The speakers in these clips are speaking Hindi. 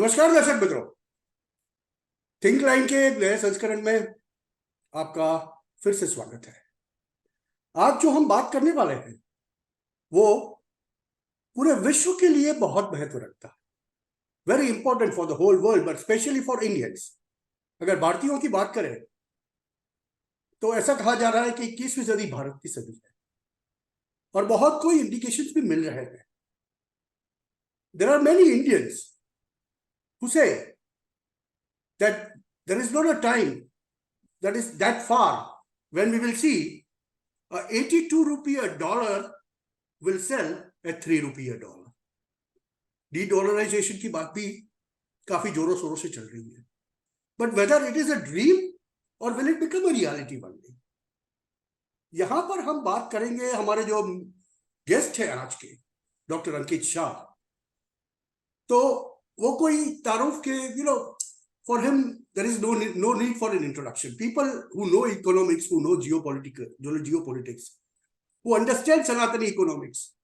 नमस्कार दर्शक मित्रों, थिंक लाइन के एक नए संस्करण में आपका फिर से स्वागत है। आज जो हम बात करने वाले हैं वो पूरे विश्व के लिए बहुत महत्व रखता है। Very important for the whole world, but specially for Indians. अगर भारतीयों की बात करें तो ऐसा कहा जा रहा है कि 21वीं सदी भारत की सदी है, और बहुत कोई इंडिकेशंस भी मिल रहे हैं। There are many Indians who say that there is not a time that is that far when we will see a 82 rupee a dollar will sell at 3 rupee a dollar. De-dollarization की बात भी काफी जोरों शोरों से चल रही है, but whether it is a dream or will it become a reality one day? यहां पर हम बात करेंगे, हमारे जो गेस्ट है आज के डॉक्टर अंकित शाह। तो वो कोई तारुफ के for him there is no need for an introduction. People who know economics, who know geopolitics, who understand Sanatani economics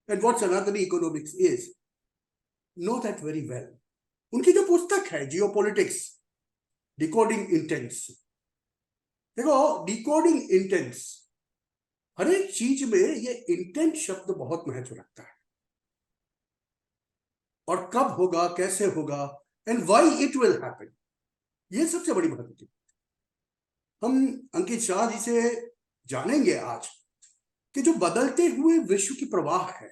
and what Sanatani economics is, know that very well. उनकी जो पुस्तक है जियोपॉलिटिक्स, डिकोडिंग इंटेंस, देखो डिकोडिंग इंटेंस, हर एक चीज में ये इंटेंट शब्द बहुत महत्व रखता है, और कब होगा, कैसे होगा, and why it will happen, ये सबसे बड़ी महत्व की बात। हम अंकित शाह जी से जानेंगे आज कि जो बदलते हुए विश्व की प्रवाह है,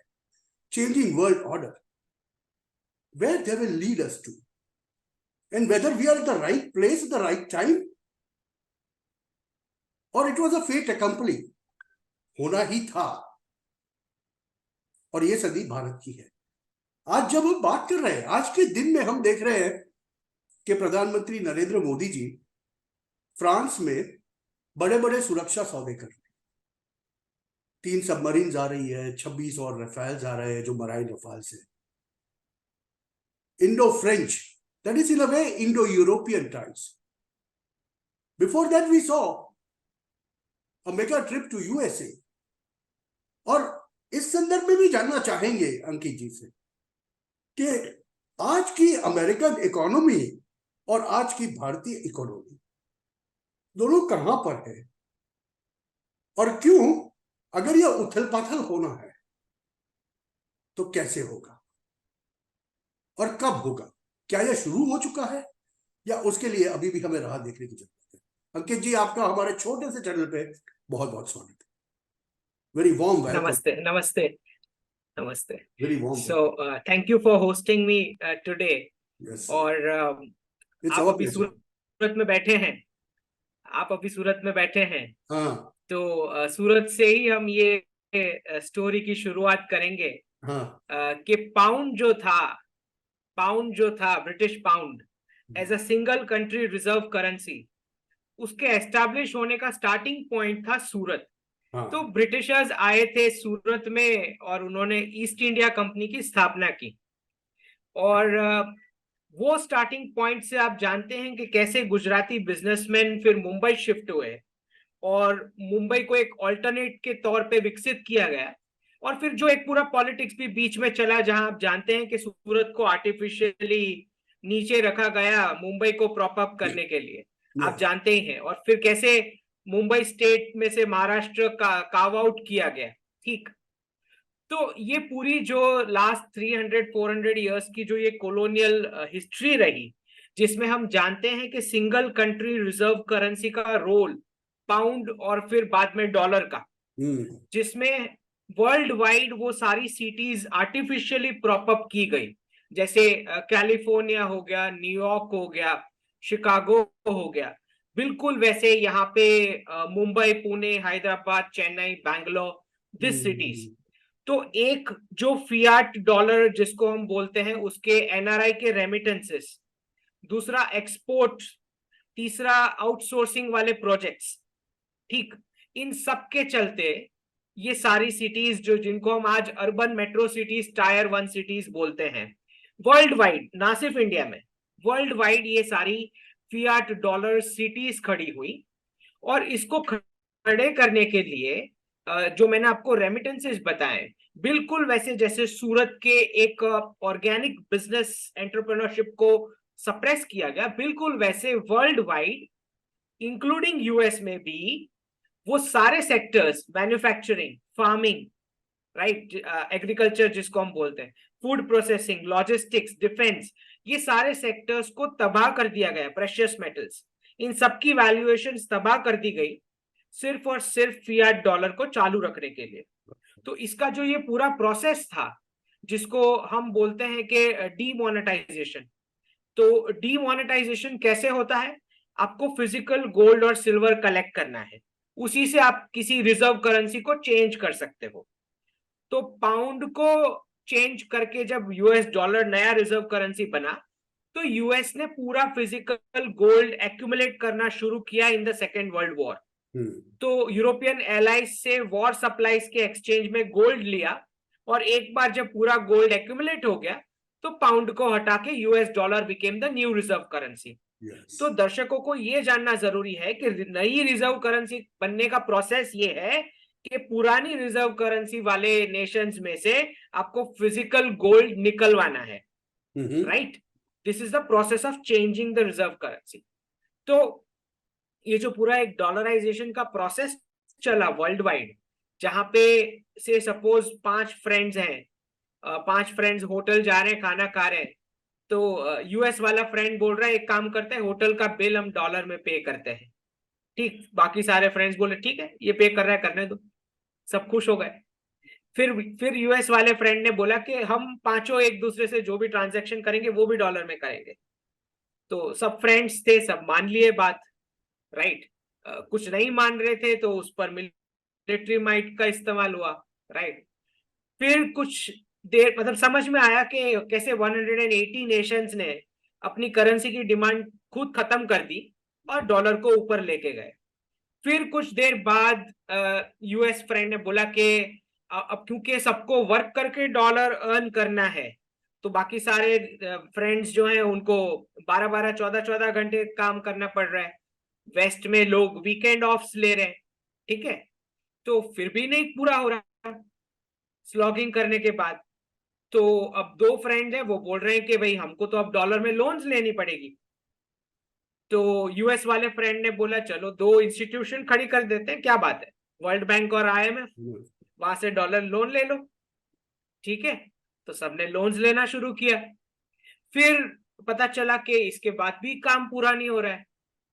changing world order, where they will lead us to, and whether we are at the right place at the right time or it was a fate accompli, होना ही था, और ये सदी भारत की है। आज जब हम बात कर रहे हैं, आज के दिन में हम देख रहे हैं कि प्रधानमंत्री नरेंद्र मोदी जी फ्रांस में बड़े बड़े सुरक्षा सौदे कर रहे हैं। 3 सबमरीन आ रही है, 26 और रफाल आ रहे हैं, जो मराइन रफाल से। Indo French, that is in a way Indo-European ties. Before that we saw a mega trip to USA. और इस संदर्भ में भी जानना चाहेंगे अंकित जी से कि आज की अमेरिकन इकोनॉमी और आज की भारतीय इकोनॉमी दोनों कहां पर है, और क्यों, अगर यह उथल पाथल होना है तो कैसे होगा और कब होगा? क्या यह शुरू हो चुका है या उसके लिए अभी भी हमें राह देखने की जरूरत है? अंकित जी, आपका हमारे छोटे से चैनल पे बहुत बहुत स्वागत है। Very warm welcome. नमस्ते नमस्ते नमस्ते। Very warm. So thank you for hosting me today. और आप अभी सूरत में बैठे हैं, हाँ। तो सूरत से ही हम ये स्टोरी की शुरुआत करेंगे। हाँ। कि पाउंड जो था British pound as a single country reserve currency, उसके एस्टैब्लिश होने का स्टार्टिंग पॉइंट था सूरत। हाँ। तो ब्रिटिशर्स आए थे सूरत में और उन्होंने ईस्ट इंडिया कंपनी की स्थापना की, और वो स्टार्टिंग पॉइंट से आप जानते हैं कि कैसे गुजराती बिजनेसमैन फिर मुंबई शिफ्ट हुए और मुंबई को एक ऑल्टरनेट के तौर पे विकसित किया गया, और फिर जो एक पूरा पॉलिटिक्स भी बीच में चला, जहां आप जानते हैं कि सूरत को आर्टिफिशियली नीचे रखा गया मुंबई को प्रॉप अप करने के लिए, आप जानते ही हैं। और फिर कैसे मुंबई स्टेट में से महाराष्ट्र का कार्व आउट किया गया। ठीक, तो ये पूरी जो लास्ट 300-400 इयर्स की जो ये कॉलोनियल हिस्ट्री रही, जिसमें हम जानते हैं कि सिंगल कंट्री रिजर्व करेंसी का रोल पाउंड और फिर बाद में डॉलर का, जिसमें वर्ल्ड वाइड वो सारी सिटीज आर्टिफिशियली प्रॉप अप की गई, जैसे कैलिफोर्निया हो गया, न्यूयॉर्क हो गया, शिकागो हो गया। बिल्कुल वैसे यहाँ पे मुंबई, पुणे, हैदराबाद, चेन्नई, बैंगलोर, दिस सिटीज। तो एक जो फियाट डॉलर जिसको हम बोलते हैं, उसके एनआरआई के रेमिटेंसेस, दूसरा एक्सपोर्ट, तीसरा आउटसोर्सिंग वाले प्रोजेक्ट्स। ठीक, इन सब के चलते ये सारी सिटीज जो जिनको हम आज urban metro cities, tyre 1 cities बोलते हैं, वर्ल्ड वाइड, ना सिर्फ इंडिया में, वर्ल्ड वाइड ये सारी फियाट डॉलर सिटीज खड़ी हुई। और इसको खड़े करने के लिए जो मैंने आपको रेमिटेंसेस बताए, बिल्कुल वैसे जैसे सूरत के एक ऑर्गेनिक बिजनेस एंटरप्रेन्योरशिप को सप्रेस किया गया, बिल्कुल वैसे वर्ल्ड वाइड इंक्लूडिंग यूएस में भी वो सारे sectors, manufacturing, farming, right, agriculture जिसको हम बोलते हैं, फूड प्रोसेसिंग, लॉजिस्टिक्स, डिफेंस, ये सारे सेक्टर्स को तबाह कर दिया गया। प्रेशियस मेटल्स, इन सबकी वैल्यूएशन तबाह कर दी गई सिर्फ और सिर्फ फियाट डॉलर को चालू रखने के लिए। तो इसका जो ये पूरा प्रोसेस था, जिसको हम बोलते हैं कि डीमोनेटाइजेशन, तो डीमोनेटाइजेशन कैसे होता है? आपको फिजिकल गोल्ड और सिल्वर कलेक्ट करना है, उसी से आप किसी रिजर्व करेंसी को चेंज कर सकते हो। तो पाउंड को चेंज करके जब यूएस डॉलर नया रिजर्व करेंसी बना, तो यूएस ने पूरा फिजिकल गोल्ड एक्यूमुलेट करना शुरू किया in the second world war. तो यूरोपियन एलाइज से वॉर सप्लाईज के एक्सचेंज में गोल्ड लिया, और एक बार जब पूरा गोल्ड एक्यूमुलेट हो गया तो पाउंड को हटा के US dollar became the new reserve currency. तो दर्शकों को यह जानना जरूरी है कि नई रिजर्व करेंसी बनने का प्रोसेस ये है कि पुरानी रिजर्व करेंसी वाले नेशंस में से आपको फिजिकल गोल्ड निकलवाना है, right? This is the process of changing the reserve currency. तो ये जो पूरा एक डॉलराइजेशन का प्रोसेस चला वर्ल्ड वाइड, जहां पे से सपोज 5 फ्रेंड्स हैं, 5 फ्रेंड्स होटल जा रहे हैं, खाना खा रहे हैं, तो यूएस वाला फ्रेंड बोल रहा है एक काम करते हैं, होटल का बिल हम डॉलर में पे करते हैं। ठीक, बाकी सारे फ्रेंड्स बोले ठीक है, ये पे कर रहा है, करने दो, सब खुश हो गए। फिर यूएस वाले फ्रेंड ने बोला कि हम पांचों एक दूसरे से जो भी ट्रांजैक्शन करेंगे वो भी डॉलर में करेंगे। तो सब फ्रेंड्स थे, सब मान लिए बात, राइट। कुछ नहीं मान रहे थे तो उस पर मिलिट्री माइट का इस्तेमाल हुआ, राइट। फिर कुछ देर मतलब समझ में आया कि कैसे 180 नेशंस ने अपनी करेंसी की डिमांड खुद खत्म कर दी और डॉलर को ऊपर लेके गए। फिर कुछ देर बाद यूएस फ्रेंड ने बोला कि अब क्योंकि सबको वर्क करके डॉलर अर्न करना है, तो बाकी सारे फ्रेंड्स जो हैं उनको 12-12, 14-14 घंटे काम करना पड़ रहा है। वेस्ट में लोग वीकेंड ऑफ ले रहे हैं, ठीक है, तो फिर भी नहीं पूरा हो रहा स्लॉगिंग करने के बाद। तो अब 2 फ्रेंड हैं, वो बोल रहे हैं कि भाई हमको तो अब डॉलर में लोन्स लेनी पड़ेगी। तो यूएस वाले फ्रेंड ने बोला चलो 2 इंस्टीट्यूशन खड़ी कर देते हैं, क्या बात है, वर्ल्ड बैंक और आईएमएफ, वहां से डॉलर लोन ले लो, ठीक है। तो सबने लोन्स लेना शुरू किया। फिर पता चला कि इसके बाद भी काम पूरा नहीं हो रहा है,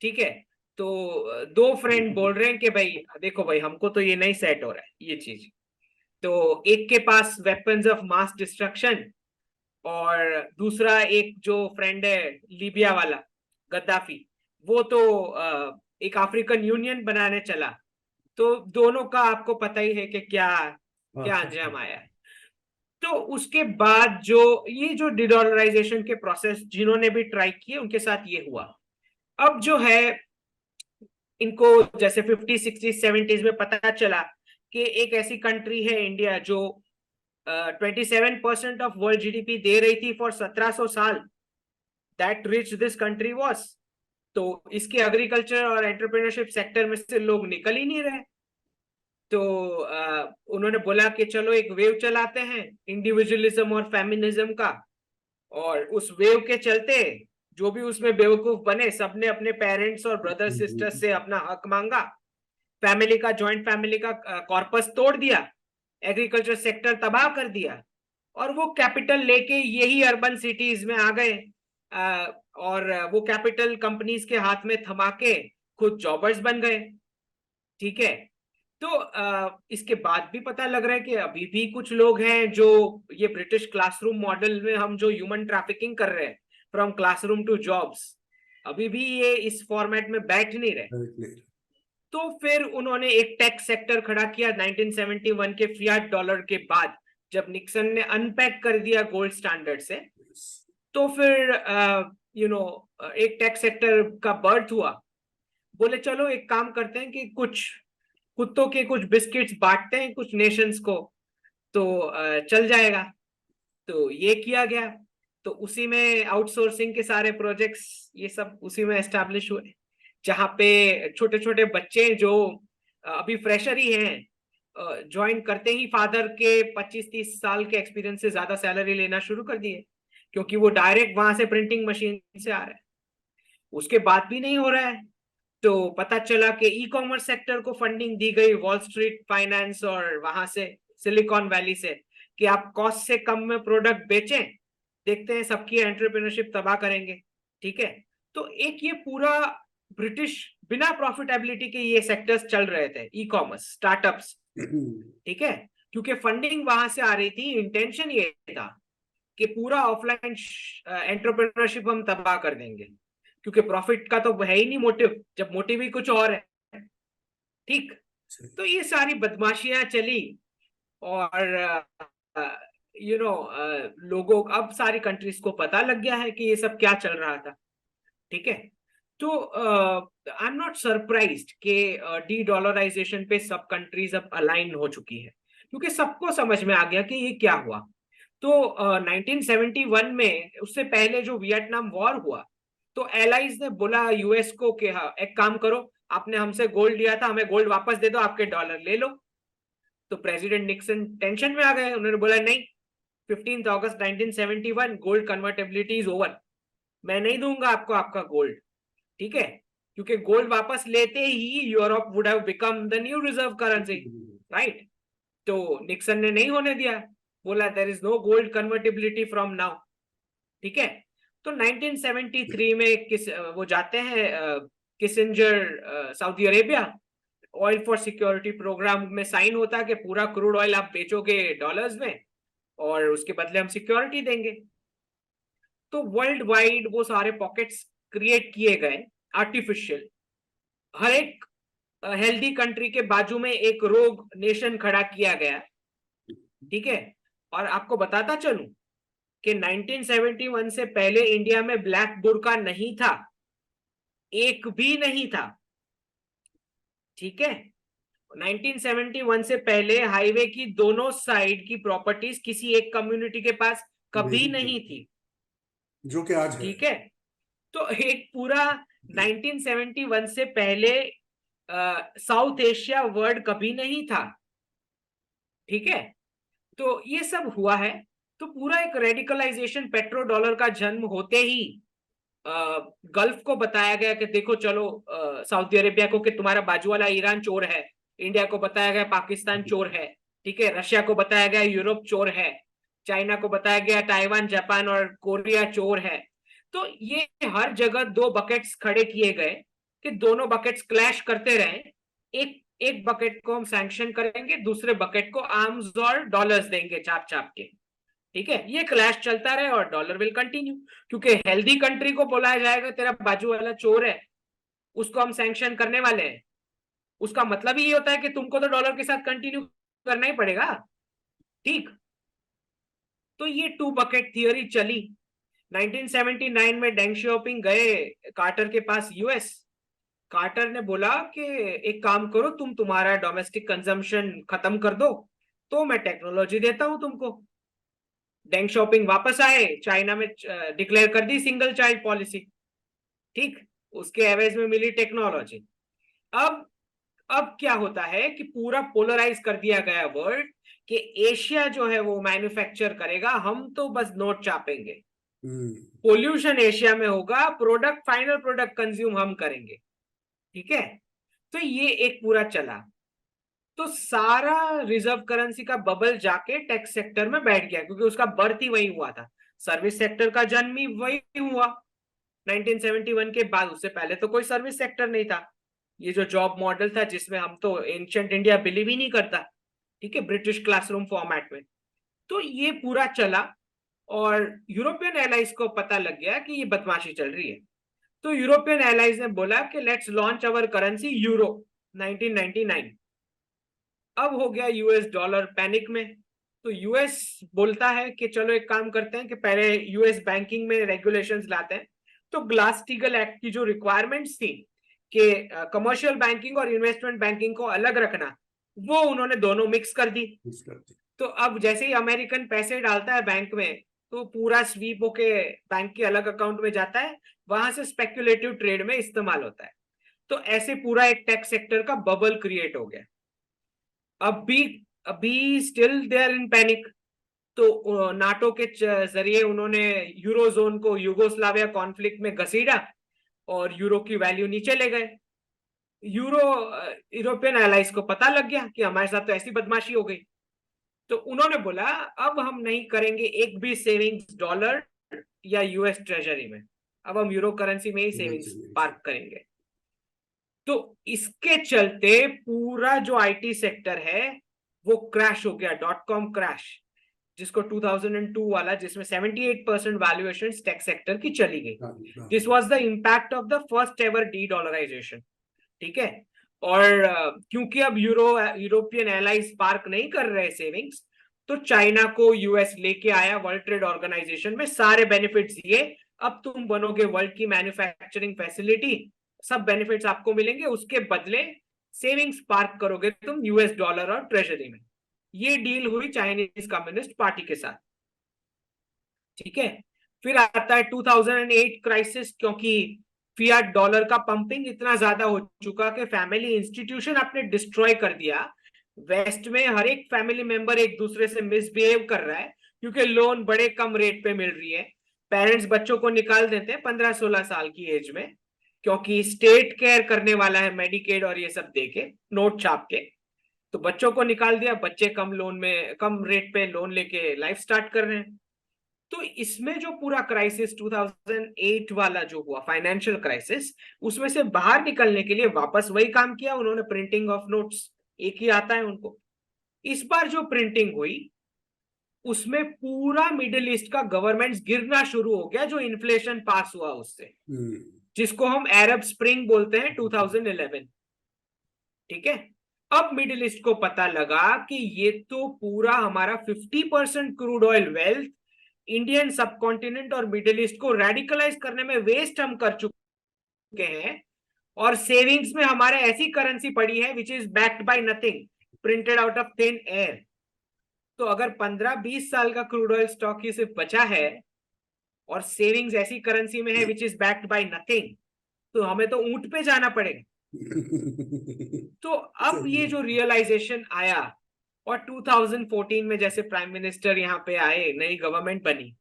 ठीक है। तो 2 फ्रेंड बोल रहे हैं कि भाई देखो भाई हमको तो ये नहीं सेट हो रहा है ये चीज। तो एक के पास वेपन्स ऑफ मास डिस्ट्रक्शन, और दूसरा एक जो फ्रेंड है लीबिया वाला गद्दाफी, वो तो एक अफ्रीकन यूनियन बनाने चला। तो दोनों का आपको पता ही है कि क्या क्या अंजाम आया है। तो उसके बाद जो डिडॉलराइजेशन के प्रोसेस जिन्होंने भी ट्राई किए उनके साथ ये हुआ। अब जो है इनको जैसे 50, 60, 70s में पता चला कि एक ऐसी कंट्री है इंडिया जो 27% ऑफ वर्ल्ड जीडीपी दे रही थी फॉर 1700 साल। That rich this country was. तो इसके एग्रीकल्चर और एंटरप्रेन्योरशिप सेक्टर में से लोग निकल ही नहीं रहे। तो उन्होंने बोला कि चलो एक वेव चलाते हैं इंडिविजुअलिज्म और फेमिनिज्म का, और उस वेव के चलते जो भी उसमें बेवकूफ बने सबने अपने पेरेंट्स और ब्रदर सिस्टर्स से अपना हक मांगा, फैमिली का, जॉइंट फैमिली का कॉर्पस तोड़ दिया, एग्रीकल्चर सेक्टर तबाह कर दिया, और वो कैपिटल लेके यही अर्बन सिटीज में आ गए, और वो कैपिटल कंपनीज के हाथ में थमा के खुद जॉबर्स बन गए, ठीक है। तो इसके बाद भी पता लग रहा है कि अभी भी कुछ लोग हैं जो ये ब्रिटिश क्लासरूम मॉडल में हम जो ह्यूमन ट्रैफिकिंग कर रहे हैं फ्रॉम क्लासरूम टू जॉब्स, अभी भी ये इस फॉर्मेट में बैठ नहीं रहे। तो फिर उन्होंने एक टैक्स सेक्टर खड़ा किया 1971 के फियाट डॉलर के बाद, जब निक्सन ने अनपैक कर दिया गोल्ड स्टैंडर्ड से। तो फिर एक टैक्स सेक्टर का बर्थ हुआ। बोले चलो एक काम करते हैं कि कुछ कुत्तों के कुछ बिस्किट्स बांटते हैं कुछ नेशंस को, तो चल जाएगा। तो ये किया गया। तो उसी में आउटसोर्सिंग के सारे प्रोजेक्ट्स ये सब उसी में एस्टैब्लिश हुए, जहाँ पे छोटे छोटे बच्चे जो अभी फ्रेशर ही हैं ज्वाइन करते ही फादर के 25-30 साल के एक्सपीरियंस से ज्यादा सैलरी लेना शुरू कर दिए, क्योंकि वो डायरेक्ट वहां से प्रिंटिंग मशीन से आ रहा है। उसके बाद भी नहीं हो रहा है, तो पता चला कि ई कॉमर्स सेक्टर को फंडिंग दी गई वॉल स्ट्रीट फाइनेंस और वहां से सिलिकॉन वैली से, कि आप कॉस्ट से कम में प्रोडक्ट बेचें, देखते हैं सबकी एंटरप्रेन्योरशिप तबाह करेंगे। ठीक है, तो एक ये पूरा ब्रिटिश बिना प्रॉफिटेबिलिटी के ये सेक्टर्स चल रहे थे, ई कॉमर्स स्टार्टअप्स। ठीक है, क्योंकि फंडिंग वहां से आ रही थी, इंटेंशन ये था कि पूरा ऑफलाइन एंटरप्रेन्योरशिप हम तबाह कर देंगे, क्योंकि प्रॉफिट का तो है ही नहीं मोटिव, जब मोटिव ही कुछ और है। ठीक, तो ये सारी बदमाशियां चली और लोगों, अब सारी कंट्रीज को पता लग गया है कि ये सब क्या चल रहा था। ठीक है, तो आई एम नॉट सरप्राइज्ड कि डी डॉलराइजेशन पे सब कंट्रीज अब अलाइन हो चुकी है, क्योंकि सबको समझ में आ गया कि ये क्या हुआ। तो 1971 में, उससे पहले जो वियतनाम वॉर हुआ, तो एलाइज ने बोला यूएस को कि हाँ, एक काम करो, आपने हमसे गोल्ड लिया था, हमें गोल्ड वापस दे दो, आपके डॉलर ले लो। तो प्रेसिडेंट निक्सन टेंशन में आ गए, उन्होंने बोला नहीं, 15 अगस्त 1971 गोल्ड कन्वर्टेबिलिटी इज ओवर, मैं नहीं दूंगा आपको आपका गोल्ड। ठीक है, क्योंकि गोल्ड वापस लेते ही Europe would have become the new reserve currency, right. तो निक्सन ने नहीं होने दिया, बोला there is no gold convertibility from now. ठीक है, तो 1973 में वो जाते हैं Kissinger Saudi Arabia, oil for security program में साइन होता है कि पूरा क्रूड ऑयल आप बेचोगे डॉलर्स में और उसके बदले हम सिक्योरिटी देंगे। तो वर्ल्ड वाइड वो सारे पॉकेट्स क्रिएट किए गए आर्टिफिशियल। हर एक हेल्दी कंट्री के बाजू में एक रोग नेशन खड़ा किया गया। ठीक है, और आपको बताता चलूं कि 1971 से पहले इंडिया में ब्लैक बुर्का नहीं था, एक भी नहीं था। ठीक है, 1971 से पहले हाईवे की दोनों साइड की प्रॉपर्टीज किसी एक कम्युनिटी के पास कभी नहीं थी, जो कि आज है। ठीक है, तो एक पूरा 1971 से पहले साउथ एशिया वर्ड कभी नहीं था। ठीक है, तो ये सब हुआ है। तो पूरा एक रेडिकलाइजेशन, पेट्रो डॉलर का जन्म होते ही गल्फ को बताया गया कि देखो चलो, सऊदी अरेबिया को कि तुम्हारा बाजू वाला ईरान चोर है, इंडिया को बताया गया पाकिस्तान चोर है, ठीक है, रशिया को बताया गया यूरोप चोर है, चाइना को बताया गया ताइवान, जापान और कोरिया चोर है। तो ये हर जगह दो बकेट्स खड़े किए गए कि दोनों बकेट्स क्लैश करते रहे। एक एक बकेट को हम सैंक्शन करेंगे, दूसरे बकेट को आर्म्स और डॉलर्स देंगे चाप चाप के। ठीक है, ये क्लैश चलता रहे और डॉलर विल कंटिन्यू, क्योंकि हेल्दी कंट्री को बोला जाएगा तेरा बाजू वाला चोर है, उसको हम सैंक्शन करने वाले हैं, उसका मतलब ही ये होता है कि तुमको तो डॉलर के साथ कंटिन्यू करना ही पड़ेगा। ठीक, तो ये टू बकेट थियरी चली। 1979 में डेंग शियाओपिंग गए कार्टर के पास यूएस। कार्टर ने बोला कि एक काम करो, तुम तुम्हारा डोमेस्टिक कंजम्पशन खत्म कर दो तो मैं टेक्नोलॉजी देता हूं तुमको। डेंग शॉपिंग वापस आए, चाइना में डिक्लेयर कर दी सिंगल चाइल्ड पॉलिसी। ठीक, उसके एवज में मिली टेक्नोलॉजी। अब अब क्या होता है कि पूरा पोलराइज कर दिया गया वर्ल्ड कि एशिया जो है वो मैन्युफैक्चर करेगा, हम तो बस नोट चापेंगे। पोल्यूशन एशिया में होगा, प्रोडक्ट, फाइनल प्रोडक्ट कंज्यूम हम करेंगे। ठीक है, तो ये एक पूरा चला। तो सारा रिजर्व करेंसी का बबल जाके टैक्स सेक्टर में बैठ गया, क्योंकि उसका बर्थ ही वही हुआ था, सर्विस सेक्टर का जन्म ही वही हुआ 1971 के बाद। उससे पहले तो कोई सर्विस सेक्टर नहीं था, ये जो जॉब मॉडल था जिसमें हम तो एंशिएंट इंडिया बिलीव ही नहीं करता, ठीक है, ब्रिटिश क्लासरूम फॉर्मेट में। तो ये पूरा चला और यूरोपियन एलाइज को पता लग गया कि ये बदमाशी चल रही है। तो यूरोपियन एलाइज ने बोला कि let's launch our currency euro 1999। अब हो गया यूएस डॉलर पैनिक में। तो यूएस बोलता है कि चलो एक काम करते हैं कि पहले यूएस बैंकिंग में रेगुलेशंस लाते हैं। तो ग्लास स्टीगल एक्ट की जो रिक्वायरमेंट्स थी कि कमर्शियल बैंकिंग और इन्वेस्टमेंट बैंकिंग को अलग रखना, वो उन्होंने दोनों मिक्स कर दी। तो अब जैसे ही अमेरिकन पैसे डालता है बैंक में, तो पूरा स्वीप होके बैंक के अलग अकाउंट में जाता है, वहां से स्पेक्युलेटिव ट्रेड में इस्तेमाल होता है। तो ऐसे पूरा एक टेक सेक्टर का बबल क्रिएट हो गया। अभी अभी still they are in panic. तो नाटो के जरिए उन्होंने यूरोजोन को युगोस्लाविया कॉन्फ्लिक्ट में घसीटा और यूरो की वैल्यू नीचे ले गए। यूरोपियन एलाइज को पता लग गया कि हमारे साथ तो ऐसी बदमाशी हो गई, तो उन्होंने बोला अब हम नहीं करेंगे एक भी सेविंग्स डॉलर या यूएस ट्रेजरी में, अब हम यूरो करेंसी में ही सेविंग्स पार्क करेंगे। तो इसके चलते पूरा जो आईटी सेक्टर है वो क्रैश हो गया, .com क्रैश, जिसको 2002 वाला, जिसमें 78% वैल्यूएशन टेक सेक्टर की चली गई। This was the impact of the first ever de dollarization. ठीक है। और क्योंकि अब यूरोपियन एलाइज पार्क नहीं कर रहे सेविंग्स, तो चाइना को यूएस लेके आया वर्ल्ड ट्रेड ऑर्गेनाइजेशन में, सारे बेनिफिट्स दिए, अब तुम बनोगे वर्ल्ड की मैन्युफैक्चरिंग फैसिलिटी, सब बेनिफिट्स आपको मिलेंगे, उसके बदले सेविंग्स पार्क करोगे तुम यूएस डॉलर और ट्रेजरी में। ये डील हुई चाइनीज कम्युनिस्ट पार्टी के साथ। ठीक है। फिर आता है 2008 क्राइसिस, क्योंकि फियाट डॉलर का पंपिंग इतना ज्यादा हो चुका कि फैमिली इंस्टीट्यूशन आपने डिस्ट्रॉय कर दिया। वेस्ट में हर एक फैमिली मेंबर एक दूसरे से मिसबिहेव कर रहा है, क्योंकि लोन बड़े कम रेट पे मिल रही है। पेरेंट्स बच्चों को निकाल देते हैं 15-16 साल की एज में, क्योंकि स्टेट केयर करने वाला है, मेडिकेड और ये सब देके नोट छाप के, तो बच्चों को निकाल दिया, बच्चे कम रेट पे लोन लेके लाइफ स्टार्ट कर रहे हैं। तो इसमें जो पूरा क्राइसिस 2008 वाला जो हुआ फाइनेंशियल क्राइसिस, उसमें से बाहर निकलने के लिए वापस वही काम किया उन्होंने, प्रिंटिंग ऑफ नोट्स, एक ही आता है उनको। इस बार जो प्रिंटिंग हुई उसमें पूरा मिडिल ईस्ट का गवर्नमेंट गिरना शुरू हो गया, जो इन्फ्लेशन पास हुआ उससे, जिसको हम अरब स्प्रिंग बोलते हैं 2011। ठीक है। अब मिडिल ईस्ट को पता लगा कि ये तो पूरा हमारा 50% crude oil wealth Indian subcontinent और मिडिल ईस्ट को रेडिकलाइज करने में वेस्ट हम कर चुके हैं, और सेविंग्स में हमारे ऐसी करेंसी पड़ी है which is backed by nothing, printed out of thin air. तो अगर 15-20 साल का क्रूड ऑयल स्टॉक ही सिर्फ बचा है और सेविंग्स ऐसी करेंसी में है which is backed by nothing, तो हमें तो ऊंट पे जाना पड़ेगा। तो अब ये जो रियलाइजेशन आया, और 2014 में जैसे प्राइम मिनिस्टर यहाँ पे आए, नई गवर्नमेंट बनी,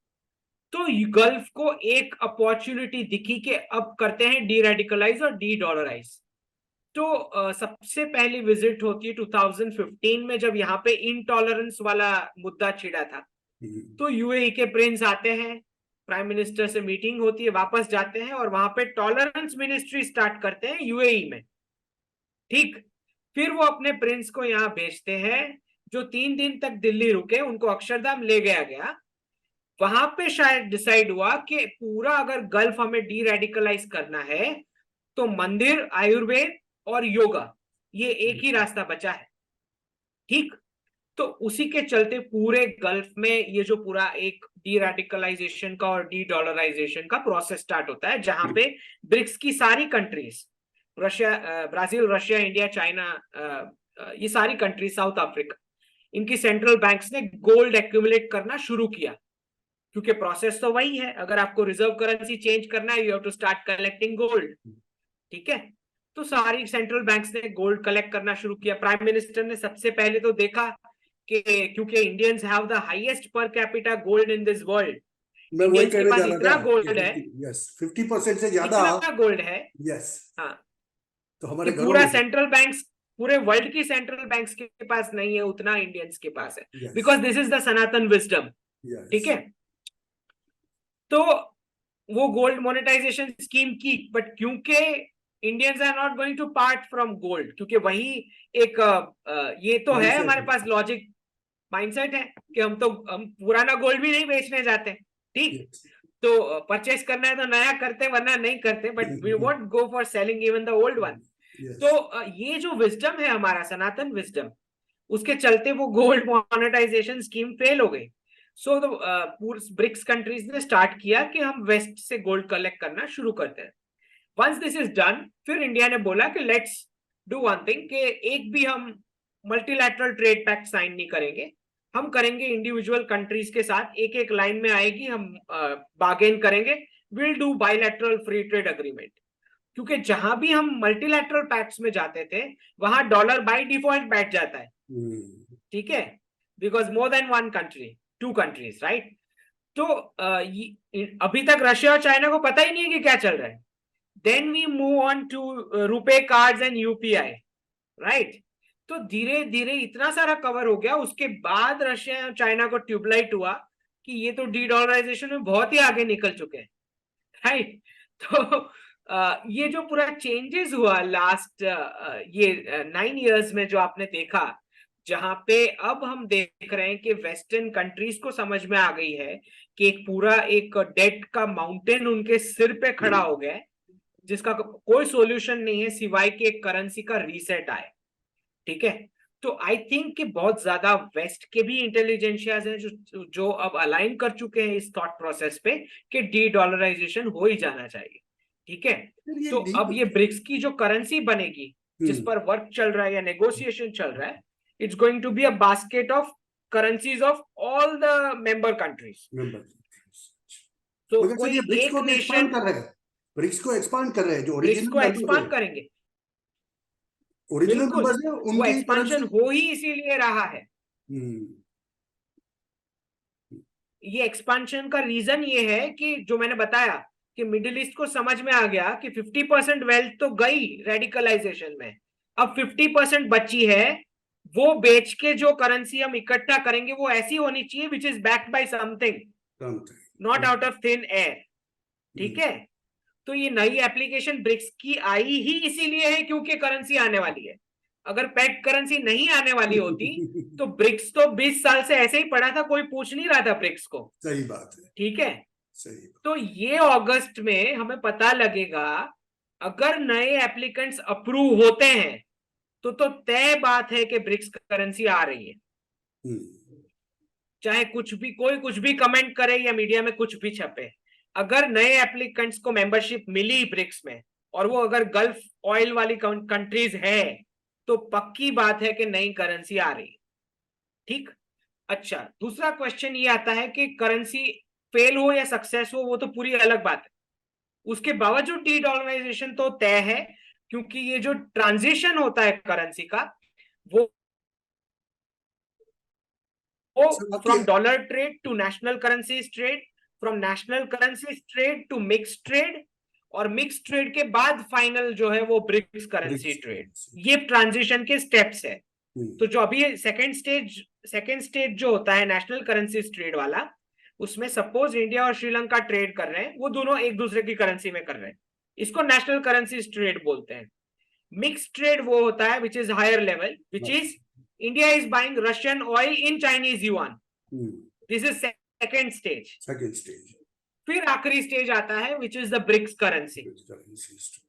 तो गल्फ को एक अपॉर्चुनिटी दिखी कि अब करते हैं डी रेडिकलाइज और डी डॉलराइज। तो सबसे पहली विजिट होती है 2015 में, जब यहाँ पे इनटॉलरेंस वाला मुद्दा छिड़ा था। तो यूएई के प्रिंस आते हैं, प्राइम मिनिस्टर से मीटिंग होती है, वापस जाते हैं और वहां पे टॉलरेंस मिनिस्ट्री स्टार्ट करते हैं यूएई में। ठीक। फिर वो अपने प्रिंस को यहाँ भेजते हैं, जो 3 दिन तक दिल्ली रुके, उनको अक्षरधाम ले गया। वहां पे शायद डिसाइड हुआ कि पूरा अगर गल्फ हमें डी रेडिकलाइज करना है तो मंदिर, आयुर्वेद और योगा, ये एक ही रास्ता बचा है। ठीक। तो उसी के चलते पूरे गल्फ में ये जो पूरा एक डी रेडिकलाइजेशन का और डी डॉलराइजेशन का प्रोसेस स्टार्ट होता है, जहां पे ब्रिक्स की सारी countries, Brazil, Russia, India, China, ये सारी कंट्रीज, साउथ अफ्रीका, इनकी सेंट्रल बैंक्स ने गोल्ड एक्यूमुलेट करना शुरू किया, क्योंकि प्रोसेस तो वही है, अगर आपको रिजर्व करेंसी चेंज करना है, you have to start collecting gold. ठीक है। तो सारी सेंट्रल बैंक्स ने गोल्ड कलेक्ट करना शुरू किया। प्राइम मिनिस्टर ने सबसे पहले तो देखा कि क्योंकि Indians have the highest per capita gold in this world, मैं वही कहने जा इतना रहा था, गोल्ड है, यस, 50% से ज्यादा इतना गोल्ड है, यस। हाँ, तो हमारे पूरा सेंट्रल बैंक्स, पूरे वर्ल्ड की सेंट्रल बैंक्स के पास नहीं है, उतना इंडियंस के पास है, because this is the Sanatan wisdom. ठीक है। तो वो गोल्ड मोनेटाइजेशन स्कीम की, बट क्योंकि Indians are not going to part from gold, क्योंकि वही एक ये तो है हमारे पास लॉजिक माइंडसेट है कि हम पुराना गोल्ड भी नहीं बेचने जाते। ठीक। तो परचेस करना है तो नया करते, वरना नहीं करते, but we won't go for selling even the old one. तो ये जो विजडम है हमारा सनातन विजडम, उसके चलते वो गोल्ड मोनेटाइजेशन स्कीम फेल हो गई। सो ब्रिक्स कंट्रीज ने स्टार्ट किया कि हम वेस्ट से गोल्ड कलेक्ट करना शुरू करते हैं। वंस दिस इज डन, फिर इंडिया ने बोला कि लेट्स डू वन थिंग, कि एक भी हम मल्टीलैटरल ट्रेड पैक्ट साइन नहीं करेंगे, हम करेंगे इंडिविजुअल कंट्रीज के साथ, एक एक लाइन में आएगी, हम बार्गेन करेंगे, will do bilateral free trade agreement. क्योंकि जहां भी हम मल्टीलैटरल पैक्ट्स में जाते थे, वहां डॉलर बाय डिफॉल्ट बैठ जाता है, ठीक है, because more than one country, two countries, right. तो अभी तक रशिया और चाइना को पता ही नहीं है कि क्या चल रहा है। Then we move on to RuPay cards and UPI, right. तो धीरे धीरे इतना सारा कवर हो गया, उसके बाद रशिया और चाइना को ट्यूबलाइट हुआ कि ये तो डी डॉलराइजेशन में बहुत ही आगे निकल चुके हैं, राइट। तो ये जो पूरा चेंजेस हुआ लास्ट ये 9 इयर्स में, जो आपने देखा, जहां पे अब हम देख रहे हैं कि वेस्टर्न कंट्रीज को समझ में आ गई है कि एक पूरा एक डेट का माउंटेन उनके सिर पे खड़ा हो गया है, जिसका कोई सॉल्यूशन नहीं है सिवाय कि एक करेंसी का रीसेट आए, ठीक है। तो आई थिंक कि बहुत ज्यादा वेस्ट के भी इंटेलिजेंशियाज हैं जो अब अलाइन कर चुके हैं इस थॉट प्रोसेस पे कि डी डॉलराइजेशन हो ही जाना चाहिए, ठीक है। ये तो अब ये ब्रिक्स की जो करेंसी बनेगी, जिस पर वर्क चल रहा है या नेगोशिएशन चल रहा है, it's going to be a basket of currencies of all the member countries. तो मगर सर कोई ये ब्रिक्स एक को भी एक्सपांड नेशन कर रहे हैं, ब्रिक्स को एक्सपांड कर रहे हैं, जो ब्रिक्स ओरिजिनल को मेंबर्स एक्सपांड है, करेंगे, ओरिजिनल बिल्कुल। मेंबर्स है, वो उनकी एक्सपांशन करेंसी। हो ही इसीलिए रहा है। हम्म। ये एक्सपांशन का रीजन ये है कि जो मैंने बताया कि मिडिल ईस्ट को समझ में आ गया कि 50% वेल्थ तो गई रेडिकलाइजेशन में, अब 50% बची है, वो बेच के जो करेंसी हम इकट्ठा करेंगे वो ऐसी होनी चाहिए which is backed by something, not out of thin air, ठीक है। तो ये नई एप्लीकेशन ब्रिक्स की आई ही इसीलिए है क्योंकि करेंसी आने वाली है। अगर पेग करेंसी नहीं आने वाली होती तो ब्रिक्स तो 20 साल से ऐसे ही पड़ा था, कोई पूछ नहीं रहा था ब्रिक्स को। सही बात है, ठीक है, सही बात। तो ये अगस्त में हमें पता लगेगा, अगर नए एप्लीकेंट्स अप्रूव होते हैं तो तय बात है कि ब्रिक्स करेंसी आ रही है। चाहे कुछ भी, कोई कुछ भी कमेंट करे या मीडिया में कुछ भी छपे, अगर नए एप्लीकेंट्स को मेंबरशिप मिली ब्रिक्स में और वो अगर गल्फ ऑयल वाली कंट्रीज है तो पक्की बात है कि नई करेंसी आ रही, ठीक। अच्छा, दूसरा क्वेश्चन ये आता है कि करेंसी फेल हो या सक्सेस हो वो तो पूरी अलग बात है, उसके बावजूद डी डॉलराइजेशन तो तय है, क्योंकि ये जो ट्रांजिशन होता है करेंसी का, वो from dollar trade to national currency trade, from national currency trade to mix trade, और मिक्स ट्रेड के बाद फाइनल जो है वो ब्रिक्स करेंसी ट्रेड, ये ट्रांजिशन के स्टेप्स है। तो जो अभी सेकेंड स्टेज जो होता है नेशनल करेंसी ट्रेड वाला, उसमें सपोज इंडिया और श्रीलंका ट्रेड कर रहे हैं, वो दोनों एक दूसरे की करेंसी में कर रहे हैं, इसको नेशनल करेंसी ट्रेड बोलते हैं। मिक्स ट्रेड वो होता है which is higher level, which is India is buying Russian oil in Chinese yuan, this is second stage. फिर आखिरी स्टेज आता है which is the BRICS currency,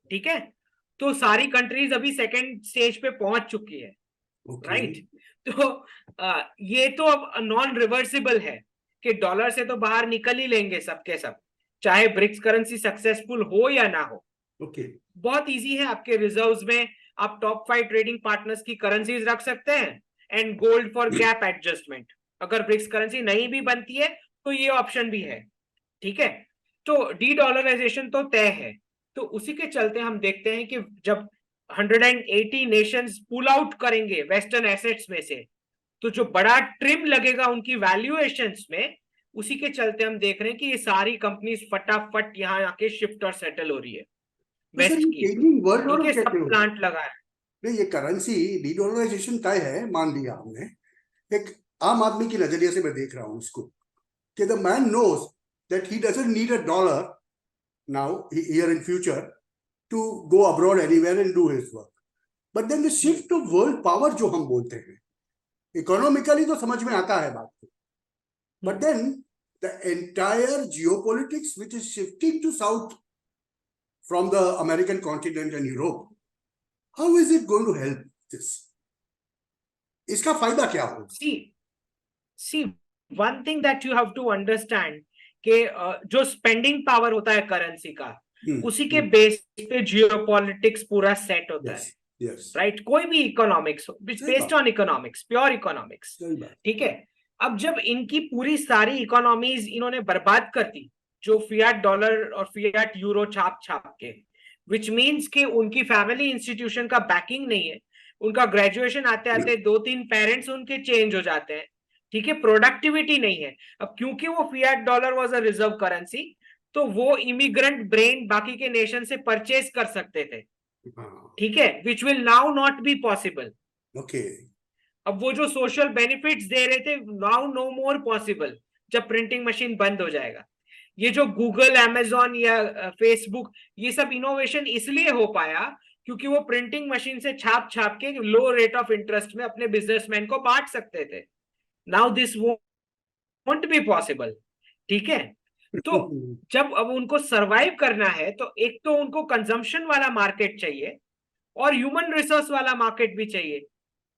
ठीक है। तो सारी कंट्रीज अभी सेकेंड स्टेज पे पहुंच चुकी है, राइट। तो ये तो अब नॉन रिवर्सिबल है कि डॉलर से तो बाहर निकल ही लेंगे सबके सब, चाहे ब्रिक्स करेंसी सक्सेसफुल हो या ना हो। बहुत इजी है, आपके रिजर्व्स में आप टॉप 5 ट्रेडिंग पार्टनर्स की करेंसीज रख सकते हैं and gold for gap adjustment. अगर ब्रिक्स करेंसी नहीं भी बनती है तो ये ऑप्शन भी है, ठीक है। तो डी डॉलराइजेशन तो तय है। तो उसी के चलते हम देखते हैं कि जब 180 नेशंस पुल आउट करेंगे वेस्टर्न एसेट्स में से, तो जो बड़ा ट्रिम लगेगा उनकी वैल्यूएशंस में, उसी के चलते हम देख रहे हैं कि ये सारी कंपनीज फटाफट यहाँ आके शिफ्ट और सेटल हो रही है वेस्ट की, ठीक है, सब प्लांट लगा है। नहीं, ये करेंसी डीडॉलराइजेशन तय है, मान लिया हमने। एक आम आदमी की नजरिए से मैं देख रहा हूं इसको कि the man knows that he doesn't need a dollar now here in future to go abroad anywhere and do his work, but then the shift of world power जो हम बोलते हैं, इकोनॉमिकली तो समझ में आता है बात को, but then the entire geopolitics which is shifting to south from the American continent and Europe, how is it going to help this? इसका फायदा क्या होगा? See, one thing that you have to understand कि जो स्पेंडिंग पावर होता है करेंसी का, उसी के बेस पे जियोपॉलिटिक्स पूरा सेट होता है, राइट। कोई भी economics based on economics, pure economics, ठीक है। अब जब इनकी पूरी सारी इकोनॉमीज इन्होंने बर्बाद कर दी, जो फियाट डॉलर और फियाट यूरो छाप के, विच मीन्स कि उनकी फैमिली इंस्टीट्यूशन का बैकिंग नहीं है, उनका ग्रेजुएशन आते आते 2-3 पेरेंट्स उनके चेंज हो जाते हैं, ठीक है, प्रोडक्टिविटी नहीं है। अब क्योंकि वो fiat dollar was a reserve currency, तो वो इमिग्रेंट ब्रेन बाकी के नेशन से परचेज कर सकते थे, ठीक है, which will now not be possible. Okay, अब वो जो सोशल बेनिफिट्स दे रहे थे, नाउ नो मोर पॉसिबल, जब प्रिंटिंग मशीन बंद हो जाएगा। ये जो गूगल, अमेजॉन या फेसबुक, ये सब इनोवेशन इसलिए हो पाया क्योंकि वो प्रिंटिंग मशीन से छाप छाप के लो रेट ऑफ इंटरेस्ट में अपने बिजनेसमैन को बांट सकते थे। Now this won't be possible, ठीक है। तो जब अब उनको सरवाइव करना है, तो एक तो उनको कंजम्पशन वाला मार्केट चाहिए और ह्यूमन रिसोर्स वाला मार्केट भी चाहिए,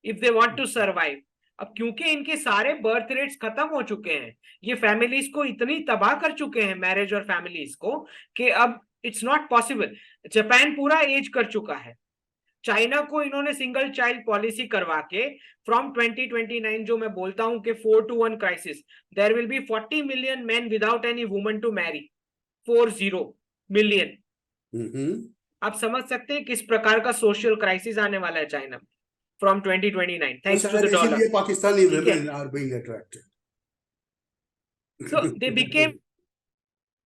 if they want to survive. अब क्योंकि इनके सारे बर्थ रेट्स खत्म हो चुके हैं, ये फैमिलीज को इतनी तबाह कर चुके हैं, मैरिज और फैमिलीज को, कि अब इट्स नॉट पॉसिबल। जापान पूरा एज कर चुका है। चाइना को इन्होंने सिंगल चाइल्ड पॉलिसी करवा के फ्रॉम 2029, जो मैं बोलता हूं कि 4-1 crisis, there will be 40 million man without any woman to marry, 40 million. आप समझ सकते हैं किस प्रकार का सोशल क्राइसिस आने वाला है चाइना में from 2029, thanks to the dollar. इसीलिए Pakistani women are being attracted. So they became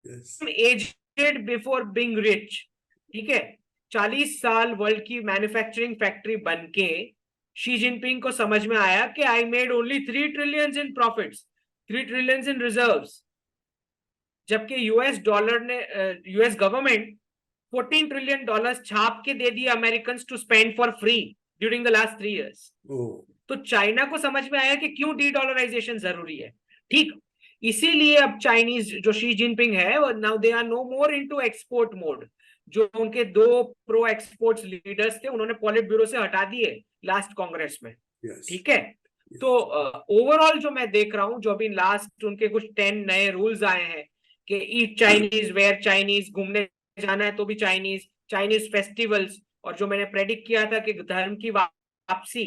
Yes. aged before being rich, ठीक है। 40 साल वर्ल्ड की मैन्युफैक्चरिंग फैक्ट्री बन के शी जिनपिंग को समझ में आया कि I made only 3 trillion in profits, 3 trillion in reserves, जबकि यूएस गवर्नमेंट 14 ट्रिलियन डॉलर्स छाप के दे दिए American to spend for free during the last 3 years। तो चाइना को समझ में आया कि क्यों डी डॉलराइजेशन जरूरी है, ठीक। इसीलिए अब चाइनीज जो शी जिनपिंग है, now they are no more into export mode. जो उनके 2 प्रो एक्सपोर्ट्स लीडर्स थे, उन्होंने पॉलिट ब्यूरो से हटा दिए लास्ट कांग्रेस में, ठीक है। तो ओवरऑल जो मैं देख रहा हूं, जो अभी लास्ट उनके कुछ 10 नए रूल्स आए हैं कि ईट चाइनीज, वेयर चाइनीज, घूमने जाना है तो भी चाइनीज, चाइनीज फेस्टिवल्स, और जो मैंने प्रेडिक्ट किया था कि धर्म की वापसी,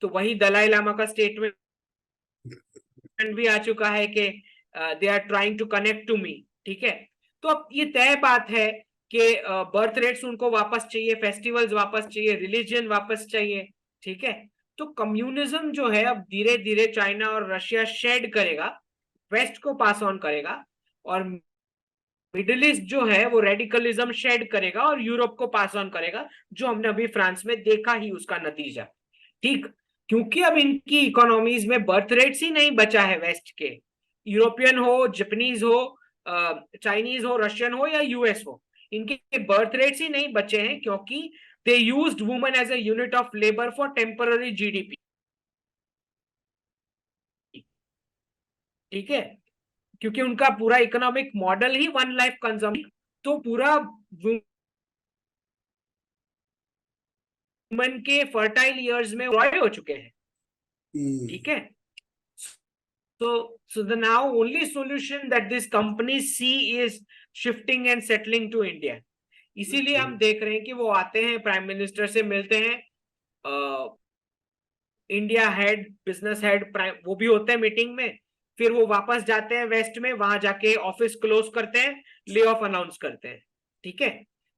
तो वही दलाई लामा का स्टेटमेंट भी आ चुका है कि they are trying to connect to me, ठीक है। तो अब ये तय बात है कि बर्थ रेट्स उनको वापस चाहिए, फेस्टिवल्स वापस चाहिए, रिलीजन वापस चाहिए, ठीक है। तो कम्युनिज्म जो है अब धीरे धीरे चाइना और रशिया शेड करेगा, वेस्ट को पास ऑन करेगा, और मिडिल ईस्ट जो है वो रेडिकलिज्म शेड करेगा और यूरोप को पास ऑन करेगा, जो हमने अभी फ्रांस में देखा ही उसका नतीजा, ठीक। क्योंकि अब इनकी इकोनॉमीज में बर्थ रेट्स ही नहीं बचा है वेस्ट के, यूरोपियन हो, जापानीज हो, चाइनीज हो, रशियन हो या यूएस हो, इनके बर्थ रेट्स ही नहीं बचे हैं, क्योंकि they used women as a unit of labour for temporary GDP, ठीक है। क्योंकि उनका पूरा इकोनॉमिक मॉडल ही वन लाइफ कंजम्पशन, तो पूरा वुमेन के फर्टाइल इयर्स में हो चुके हैं, ठीक है। So the now only solution that this company see is shifting and settling to India. इसीलिए हम देख रहे हैं कि वो आते हैं, प्राइम मिनिस्टर से मिलते हैं, इंडिया हेड, बिजनेस हेड, वो भी होते हैं मीटिंग में, फिर वो वापस जाते हैं वेस्ट में, वहां जाके ऑफिस क्लोज करते हैं, ले ऑफ अनाउंस करते हैं, ठीक है।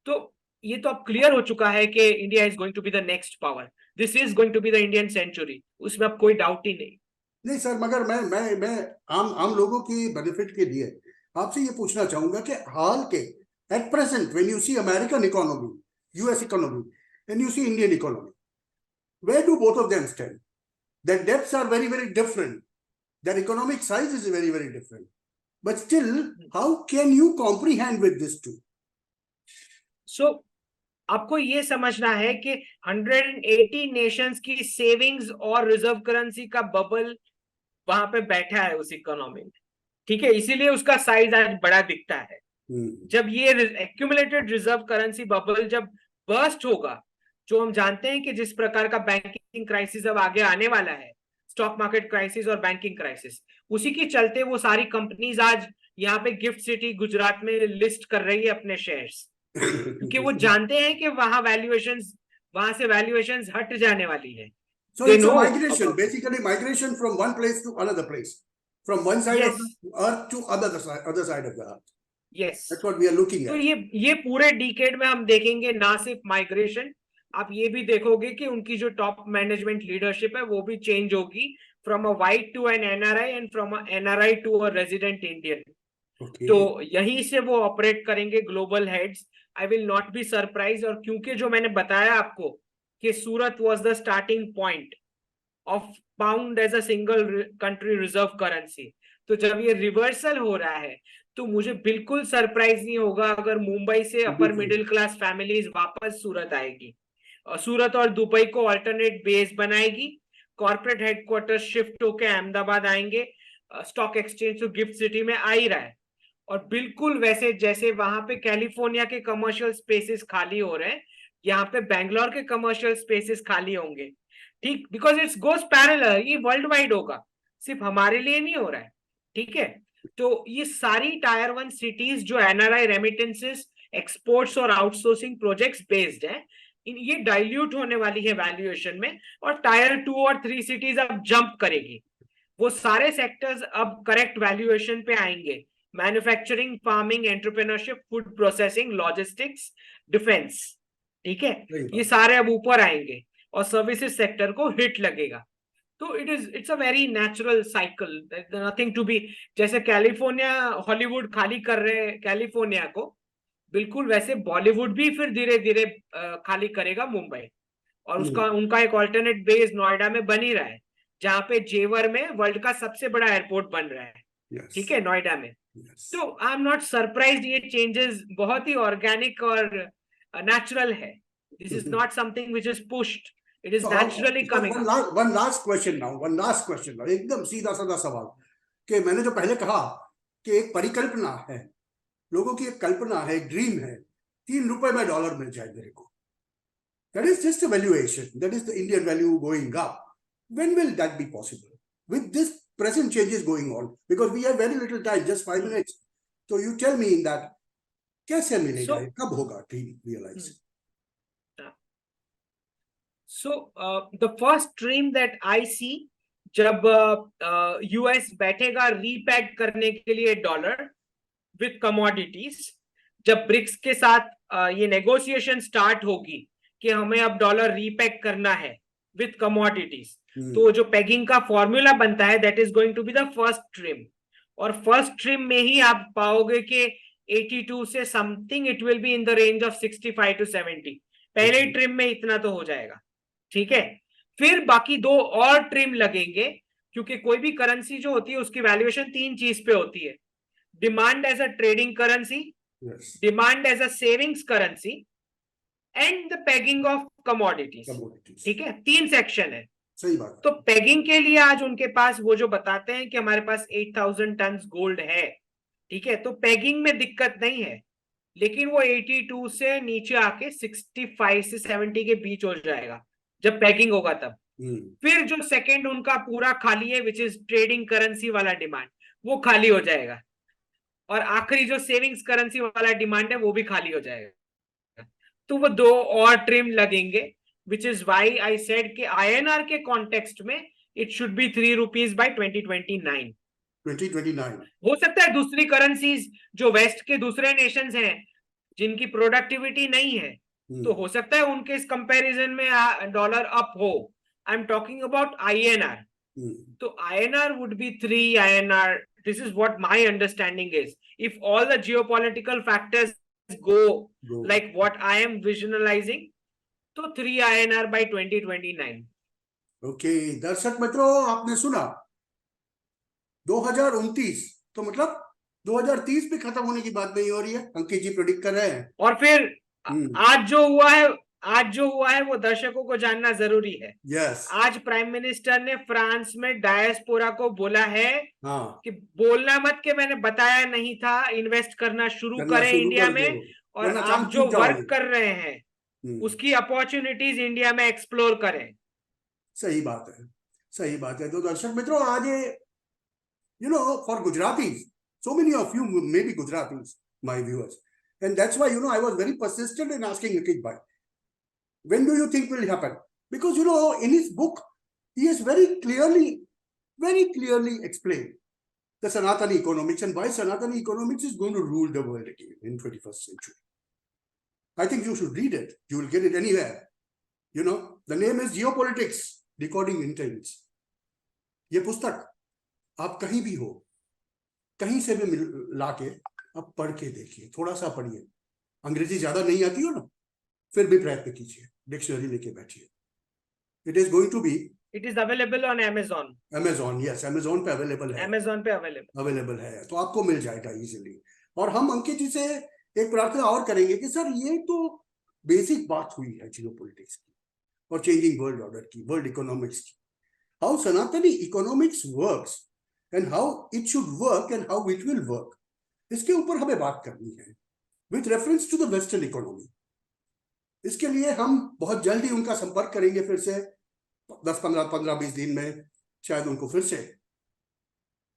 तो ये तो अब क्लियर हो चुका है कि India is going to be the next power, this is going to be the Indian century, उसमें अब कोई डाउट ही नहीं सर। मगर मैं आम लोगों की बेनिफिट के लिए आपसे ये पूछना चाहूंगा कि हाल के at present when you see American economy, US economy, and you see Indian economy, where do both of them stand? Their depths are very, very different. Their economic size is very, very different. But still, how can you comprehend with this two? So, आपको ये समझना है कि 180 नेशंस की सेविंग्स और रिजर्व करेंसी का बबल वहां पे बैठा है उस इकोनॉमी में, ठीक है। इसीलिए उसका साइज आज बड़ा दिखता है। जब ये एक्यूमुलेटेड रिजर्व करेंसी बबल जब बर्स्ट होगा, जो हम जानते हैं कि जिस प्रकार का बैंकिंग क्राइसिस अब आगे आने वाला है, स्टॉक मार्केट क्राइसिस और बैंकिंग क्राइसिस, उसी के चलते वो सारी कंपनीज आज यहाँ पे गिफ्ट सिटी गुजरात में लिस्ट कर रही है अपने शेयर्स, क्योंकि वो जानते हैं कि वहां से वैल्यूएशंस हट जाने वाली है। So it's a migration, basically migration from one place to another place, from one side of the earth to other side of the earth. Yes, that's what we are looking at. तो ये पूरे डिकेड में हम देखेंगे ना सिर्फ माइग्रेशन, आप ये भी देखोगे कि उनकी जो टॉप मैनेजमेंट लीडरशिप है वो भी चेंज होगी, from a white to an NRI and from a NRI to a resident Indian. Okay. तो यहीं से वो ऑपरेट करेंगे global heads. I will not be surprise. और क्योंकि जो मैंने बताया आपको कि Surat was the starting point of pound as a single country reserve currency, तो जब ये रिवर्सल हो रहा है तो मुझे बिल्कुल सरप्राइज नहीं होगा अगर मुंबई से अपर मिडिल क्लास फैमिलीज वापस सूरत आएगी, और सूरत और दुबई को अल्टरनेट बेस बनाएगी। कॉर्पोरेट हेडक्वार्टर शिफ्ट होकर अहमदाबाद आएंगे। स्टॉक एक्सचेंज तो गिफ्ट सिटी में आ ही रहा है, और बिल्कुल वैसे जैसे वहां पे कैलिफोर्निया के कमर्शियल स्पेसेस खाली हो रहे हैं, यहाँ पे बैंगलोर के कमर्शियल स्पेसेस खाली होंगे। ठीक, बिकॉज इट्स गोस पैरेलल, ये वर्ल्ड वाइड होगा, सिर्फ हमारे लिए नहीं हो रहा है। ठीक है, तो ये सारी टायर 1 सिटीज जो एनआरआई रेमिटेंसेस, एक्सपोर्ट्स और आउटसोर्सिंग प्रोजेक्ट्स बेस्ड है, ये डाइल्यूट होने वाली है वैल्यूएशन में, और टायर 2 और 3 सिटीज अब जंप करेगी। वो सारे सेक्टर्स अब करेक्ट वैल्यूएशन पे आएंगे। Manufacturing, farming, entrepreneurship, food processing, logistics, defence. ठीक है, ये सारे अब ऊपर आएंगे और सर्विसेज सेक्टर को हिट लगेगा। तो it's a very natural cycle, nothing to be. जैसे कैलिफोर्निया हॉलीवुड खाली कर रहे हैं कैलिफोर्निया को, बिल्कुल वैसे बॉलीवुड भी फिर धीरे धीरे खाली करेगा मुंबई, और उसका उनका एक ऑल्टरनेट बेस नोएडा में बन ही रहा है, जहां पे जेवर में वर्ल्ड का सबसे बड़ा एयरपोर्ट बन रहा है। ठीक है, नोएडा में। तो आई एम नॉट सरप्राइज, ये चेंजेस बहुत ही ऑर्गेनिक और नेचुरल है। This is not something which is pushed, it is naturally coming. One last question now, एकदम सीधा साधा सवाल, कि मैंने जो पहले कहा कि एक परिकल्पना है, लोगों की एक कल्पना है, एक ड्रीम है, 3 रुपए में डॉलर मिल जाए मेरे को। That is just a valuation. That is the Indian value going up. When will that be possible? With this present changes going on, because we have very little time, just 5 minutes. So you tell me in that, कैसे मिलेगा, कब होगा dream realise? So the first dream that I see, जब यूएस बैठेगा रीपैक करने के लिए डॉलर विथ कमोडिटीज, जब ब्रिक्स के साथ ये नेगोशिएशन स्टार्ट होगी कि हमें अब डॉलर रीपैक करना है विथ कमोडिटीज, तो जो पेगिंग का फॉर्मूला बनता है, that is going to be the first trim. और फर्स्ट ट्रिम में ही आप पाओगे कि 82 से something it will be in the range of 65 to 70। पहले ही ट्रिम में इतना तो हो जाएगा। ठीक है, फिर बाकी 2 और ट्रिम लगेंगे, क्योंकि कोई भी करेंसी जो होती है उसकी वैल्यूएशन 3 चीज पे होती है: demand as a trading currency, demand as a savings currency, and the pegging of commodities. ठीक है, 3 सेक्शन है। सही बात। तो पेगिंग के लिए आज उनके पास वो जो बताते हैं कि हमारे पास 8000 टन गोल्ड है। ठीक है, तो पेगिंग में दिक्कत नहीं है, लेकिन वो 82 से नीचे आके 65 से 70 के बीच हो जाएगा जब पैकिंग होगा तब। फिर जो सेकंड उनका पूरा खाली है, विच इज ट्रेडिंग करेंसी वाला डिमांड, वो खाली हो जाएगा, और आखिरी जो सेविंग्स करेंसी वाला डिमांड है वो भी खाली हो जाएगा। तो वो 2 और ट्रिम लगेंगे, which is why I said कि आईएनआर के कॉन्टेक्स्ट में it should be 3 rupees by 2029। हो सकता है दूसरी करेंसीज जो वेस्ट के दूसरे नेशंस हैं जिनकी प्रोडक्टिविटी नहीं है, तो हो सकता है उनके इस कंपैरिजन में डॉलर अप हो। I am talking about INR. तो INR would be 3 INR. This is what my understanding is. If all the geopolitical factors go like what I am visualizing, तो 3 INR by 2029. ओके, दर्शक मित्रों, आपने सुना 2029, तो मतलब 2030 भी खत्म होने की बात नहीं हो रही है, अंकित जी प्रेडिक्ट कर रहे हैं। और फिर आज जो हुआ है वो दर्शकों को जानना जरूरी है। आज प्राइम मिनिस्टर ने फ्रांस में डायस्पोरा को बोला है कि बोलना मत कि मैंने बताया नहीं था, इन्वेस्ट करना शुरू करें इंडिया में, और आप जो वर्क कर रहे हैं उसकी अपॉर्चुनिटीज इंडिया में एक्सप्लोर करें। सही बात है, सही बात है। तो दर्शक मित्रों, आज you know, for Gujaratis, so many of you may be Gujaratis, my viewers, and that's why, you know, I was very persistent in asking Ankit bhai, when do you think will happen? Because, you know, in his book, he has very clearly explained the Sanatani economics and why Sanatani economics is going to rule the world again in 21st century. I think you should read it. You will get it anywhere. You know, the name is Geopolitics, Decoding Intents. ये पुस्तक आप कहीं भी हो, कहीं से भी ला के आप पढ़ के देखिए, थोड़ा सा पढ़िए। अंग्रेजी ज्यादा नहीं आती हो ना, फिर भी प्रयत्न कीजिए, डिक्शनरी लेके बैठिए। It is going to be, it is available on Amazon. Amazon, yes, Amazon पे अवेलेबल है, Amazon पे अवेलेबल है, तो आपको मिल जाएगा इजीली। और हम अंकित जी से एक प्रार्थना और करेंगे कि सर ये तो बेसिक बात हुई है जियोपॉलिटिक्स की और चेंजिंग वर्ल्ड ऑर्डर की, वर्ल्ड इकोनॉमिक्स की, how Sanatani economics works and how it should work and how it will work, इसके ऊपर हमें बात करनी है with reference to the western economy. इसके लिए हम बहुत जल्द ही उनका संपर्क करेंगे, फिर से 10-15-20 दिन में शायद उनको फिर से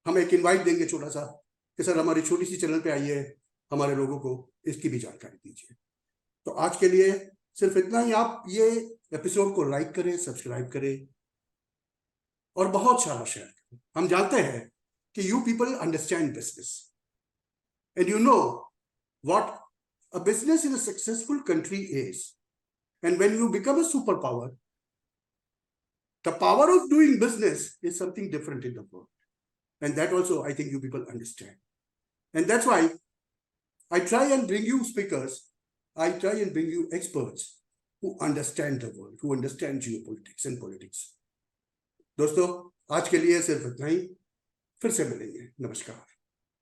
हम एक इनवाइट देंगे छोटा सा कि सर हमारी छोटी सी चैनल पे आइए, हमारे लोगों को इसकी भी जानकारी दीजिए। तो आज के लिए सिर्फ इतना ही। आप ये एपिसोड को लाइक करें, सब्सक्राइब करें और बहुत सारा शेयर करें। हम जानते हैं कि you people understand business and you know what a business in a successful country is, and when you become a super power, the power of doing business is something different in the world. And that also, I think you people understand. And that's why I try and bring you speakers, I try and bring you experts who understand the world, who understand geopolitics and politics. दोस्तों, आज के लिए सिर्फ इतना ही, फिर से मिलेंगे। नमस्कार।